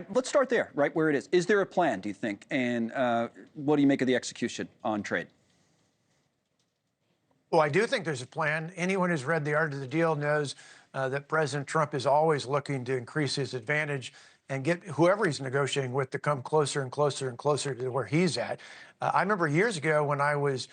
Let's start there, right where it is. Is there a plan, do you think? And what do you make of the execution on trade? Well, I do think there's a plan. Anyone who's read The Art of the Deal knows that President Trump is always looking to increase his advantage and get whoever he's negotiating with to come closer and closer and closer to where he's at. I remember years ago when I was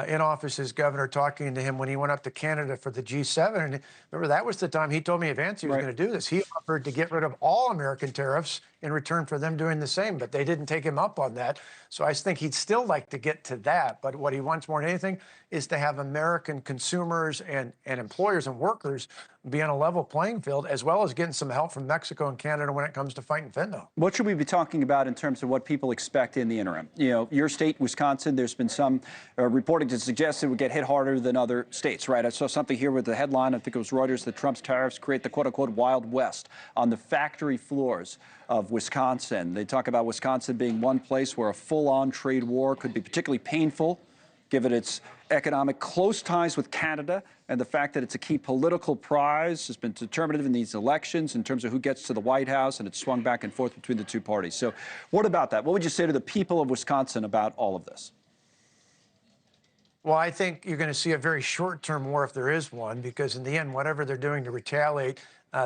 in office as governor talking to him when he went up to Canada for the G7. And remember, that was the time he told me in advance he was going to do this. He offered to get rid of all American tariffs in return for them doing the same, but they didn't take him up on that. So I think he'd still like to get to that. But what he wants more than anything is to have American consumers and employers and workers be on a level playing field, as well as getting some help from Mexico and Canada when it comes to fighting fentanyl. What should we be talking about in terms of what people expect in the interim? You know, your state, Wisconsin, there's been some reporting to suggest it would get hit harder than other states, right? I saw something here with the headline, I think it was Reuters, that Trump's tariffs create the quote-unquote Wild West on the factory floors of Wisconsin. They talk about Wisconsin being one place where a full-on trade war could be particularly painful, given its economic close ties with Canada and the fact that it's a key political prize has been determinative in these elections in terms of who gets to the White House, and it's swung back and forth between the two parties. So what about that? What would you say to the people of Wisconsin about all of this? Well, I think you're going to see a very short-term war if there is one, because in the end, whatever they're doing to retaliate,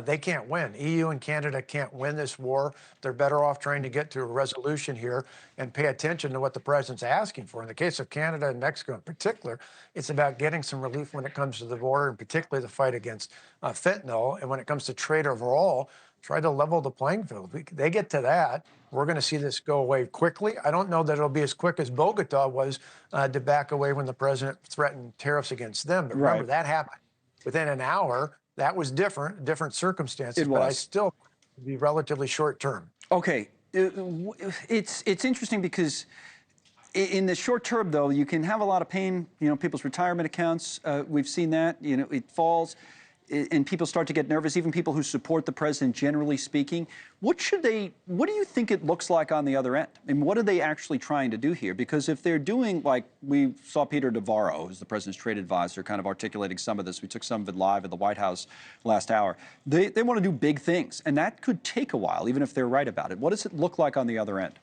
they can't win. EU and Canada can't win this war. They're better off trying to get to a resolution here and pay attention to what the president's asking for. In the case of Canada and Mexico in particular, it's about getting some relief when it comes to the border, and particularly the fight against fentanyl. And when it comes to trade overall, try to level the playing field. They get to that, we're going to see this go away quickly. I don't know that it'll be as quick as Bogota was to back away when the president threatened tariffs against them. But remember, that happened within an hour. That was different circumstances, but I still be relatively short term. Okay, it's interesting because in the short term, though, you can have a lot of pain. You know, people's retirement accounts. We've seen that. You know, it falls, and people start to get nervous. Even people who support the president, generally speaking. What do you think it looks like on the other end? I mean, what are they actually trying to do here? Because if they're doing, like we saw Peter Navarro, who's the president's trade advisor, kind of articulating some of this. We took some of it live at the White House last hour. They want to do big things, and that could take a while, even if they're right about it. What does it look like on the other end?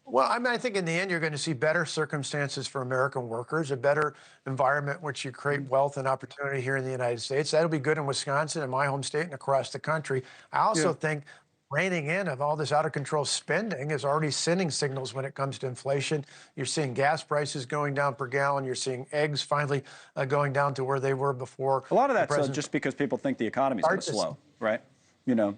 Well, I mean, I think in the end, you're going to see better circumstances for American workers, a better environment in which you create wealth and opportunity here in the United States. That'll be good in Wisconsin, in my home state, and across the country. I also think reining in of all this out-of-control spending is already sending signals when it comes to inflation. You're seeing gas prices going down per gallon. You're seeing eggs finally going down to where they were before. A lot of that's just because people think the economy is going to slow, right? You know.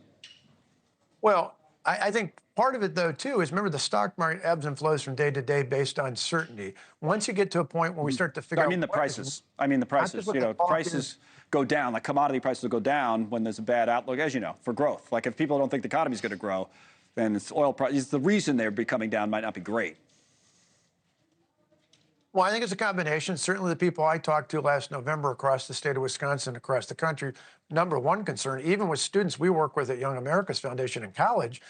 Well, I think part of it, though, too, is remember the stock market ebbs and flows from day to day based on certainty. Once you get to a point where we start to figure out... the prices. I mean, the prices. You know, prices go down, like commodity prices will go down when there's a bad outlook, as you know, for growth. Like if people don't think the economy is going to grow, then it's oil prices. The reason they're coming down might not be great. Well, I think it's a combination. Certainly the people I talked to last November across the state of Wisconsin, across the country, number one concern, even with students we work with at Young America's Foundation in college,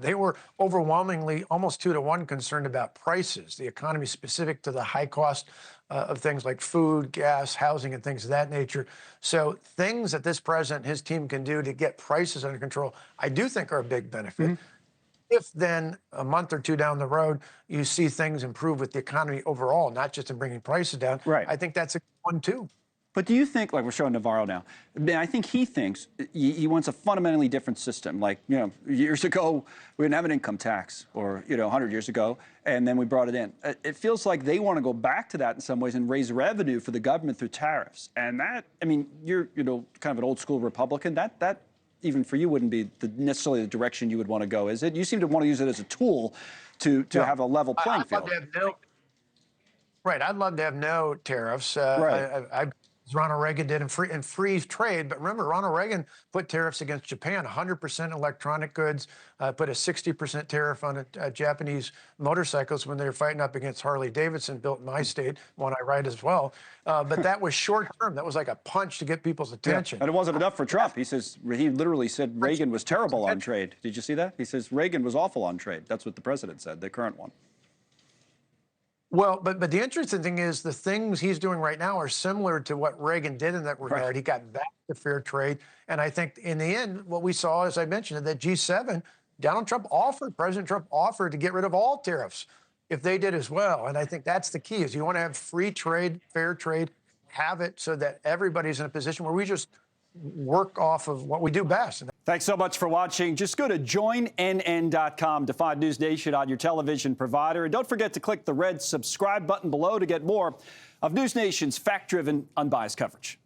they were overwhelmingly almost 2-to-1 concerned about prices, the economy specific to the high cost of things like food, gas, housing, and things of that nature. So things that this president and his team can do to get prices under control, I do think are a big benefit. If then a month or two down the road, you see things improve with the economy overall, not just in bringing prices down, I think that's a good one, too. But do you think, like we're showing Navarro now, I think he thinks he wants a fundamentally different system. Like, you know, years ago, we didn't have an income tax, or, you know, 100 years ago, and then we brought it in. It feels like they want to go back to that in some ways and raise revenue for the government through tariffs. And that, I mean, you're, you know, kind of an old school Republican. That even for you wouldn't be necessarily the direction you would want to go, is it? You seem to want to use it as a tool to have a level playing field. I'd love to have no tariffs. As Ronald Reagan did, and freeze trade. But remember, Ronald Reagan put tariffs against Japan, 100% electronic goods, put a 60% tariff on Japanese motorcycles when they were fighting up against Harley-Davidson, built in my state, one I ride as well. But that was short term. That was like a punch to get people's attention. And it wasn't enough for Trump. He literally said Reagan was terrible on trade. Did you see that? He says Reagan was awful on trade. That's what the president said, the current one. Well, but the interesting thing is the things he's doing right now are similar to what Reagan did in that regard. Right. He got back to fair trade. And I think in the end, what we saw, as I mentioned, that G7, President Trump offered to get rid of all tariffs if they did as well. And I think that's the key is you want to have free trade, fair trade, have it so that everybody's in a position where we just work off of what we do best. Thanks so much for watching. Just go to joinnn.com to find News Nation on your television provider. And don't forget to click the red subscribe button below to get more of News Nation's fact-driven, unbiased coverage.